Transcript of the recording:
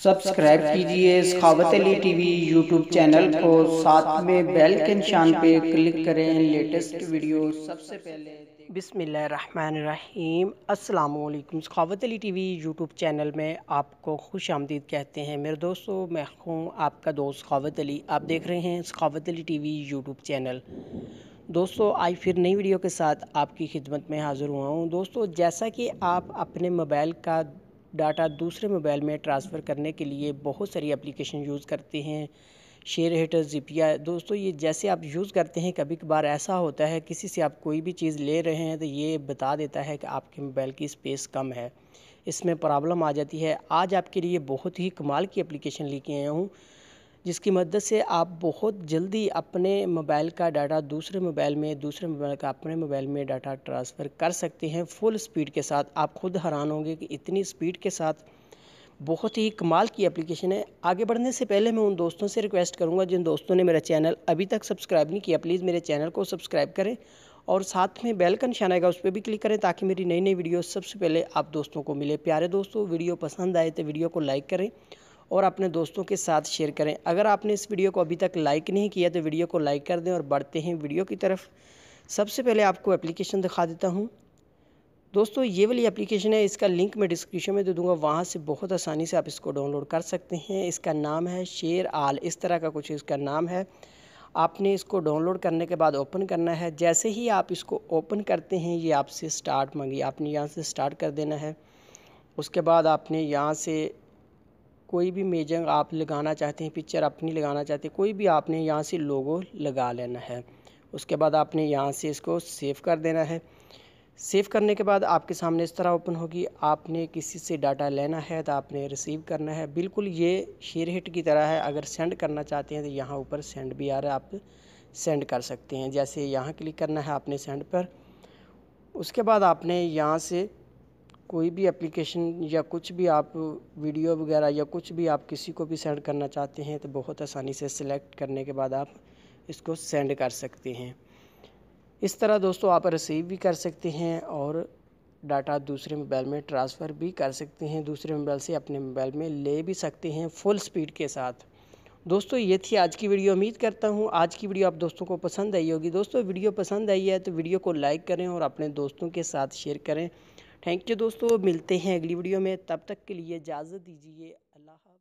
Subscribe कीजिए सखावत Ali TV YouTube channel को, साथ में बेल के निशान पे क्लिक करें लेटेस्ट वीडियो सबसे पहले। बिस्मिल्लाहिर्रहमानिर्रहीम। अस्सलाम वालेकुम। सखावत अली टीवी यूट्यूब चैनल में आपको खुश आमदीद कहते हैं मेरे दोस्तों। मैं हूँ आपका दोस्त सखावत अली। आप देख रहे हैं सखावत अली टीवी यूट्यूब चैनल। दोस्तों आज फिर नई वीडियो के साथ आपकी खिदमत में हाज़िर हुआ हूँ। दोस्तों जैसा कि आप अपने मोबाइल का डाटा दूसरे मोबाइल में ट्रांसफ़र करने के लिए बहुत सारी एप्लीकेशन यूज़ करते हैं, शेयर हिटर, ज़िपिया। दोस्तों ये जैसे आप यूज़ करते हैं, कभी कभार ऐसा होता है किसी से आप कोई भी चीज़ ले रहे हैं तो ये बता देता है कि आपके मोबाइल की स्पेस कम है, इसमें प्रॉब्लम आ जाती है। आज आपके लिए बहुत ही कमाल की एप्लीकेशन लेके आया हूँ जिसकी मदद से आप बहुत जल्दी अपने मोबाइल का डाटा दूसरे मोबाइल में, दूसरे मोबाइल का अपने मोबाइल में डाटा ट्रांसफ़र कर सकते हैं फुल स्पीड के साथ। आप खुद हैरान होंगे कि इतनी स्पीड के साथ बहुत ही कमाल की एप्लीकेशन है। आगे बढ़ने से पहले मैं उन दोस्तों से रिक्वेस्ट करूंगा जिन दोस्तों ने मेरा चैनल अभी तक सब्सक्राइब नहीं किया, प्लीज़ मेरे चैनल को सब्सक्राइब करें और साथ में बेल का निशान आएगा उस पर भी क्लिक करें ताकि मेरी नई नई वीडियो सबसे पहले आप दोस्तों को मिले। प्यारे दोस्तों, वीडियो पसंद आए तो वीडियो को लाइक करें और अपने दोस्तों के साथ शेयर करें। अगर आपने इस वीडियो को अभी तक लाइक नहीं किया तो वीडियो को लाइक कर दें और बढ़ते हैं वीडियो की तरफ। सबसे पहले आपको एप्लीकेशन दिखा देता हूं। दोस्तों ये वाली एप्लीकेशन है, इसका लिंक मैं डिस्क्रिप्शन में दे दूंगा, वहां से बहुत आसानी से आप इसको डाउनलोड कर सकते हैं। इसका नाम है शेयर आल, इस तरह का कुछ इसका नाम है। आपने इसको डाउनलोड करने के बाद ओपन करना है। जैसे ही आप इसको ओपन करते हैं ये आपसे स्टार्ट मांगी, आपने यहाँ से स्टार्ट कर देना है। उसके बाद आपने यहाँ से कोई भी इमेजिंग आप लगाना चाहते हैं, पिक्चर अपनी लगाना चाहते हैं, कोई भी आपने यहाँ से लोगो लगा लेना है। उसके बाद आपने यहाँ से इसको सेव कर देना है। सेव करने के बाद आपके सामने इस तरह ओपन होगी। आपने किसी से डाटा लेना है तो आपने रिसीव करना है। बिल्कुल ये शेयर हिट की तरह है। अगर सेंड करना चाहते हैं तो यहाँ ऊपर सेंड भी आ रहा है, आप सेंड कर सकते हैं। जैसे यहाँ क्लिक करना है आपने सेंड पर। उसके बाद आपने यहाँ से कोई भी एप्लीकेशन या कुछ भी आप वीडियो वगैरह या कुछ भी आप किसी को भी सेंड करना चाहते हैं तो बहुत आसानी से सिलेक्ट करने के बाद आप इसको सेंड कर सकते हैं। इस तरह दोस्तों आप रिसीव भी कर सकते हैं और डाटा दूसरे मोबाइल में ट्रांसफ़र भी कर सकते हैं, दूसरे मोबाइल से अपने मोबाइल में ले भी सकते हैं फुल स्पीड के साथ। दोस्तों ये थी आज की वीडियो। उम्मीद करता हूँ आज की वीडियो आप दोस्तों को पसंद आई होगी। दोस्तों वीडियो पसंद आई है तो वीडियो को लाइक करें और अपने दोस्तों के साथ शेयर करें। थैंक यू दोस्तों, मिलते हैं अगली वीडियो में। तब तक के लिए इजाज़त दीजिए। अल्लाह।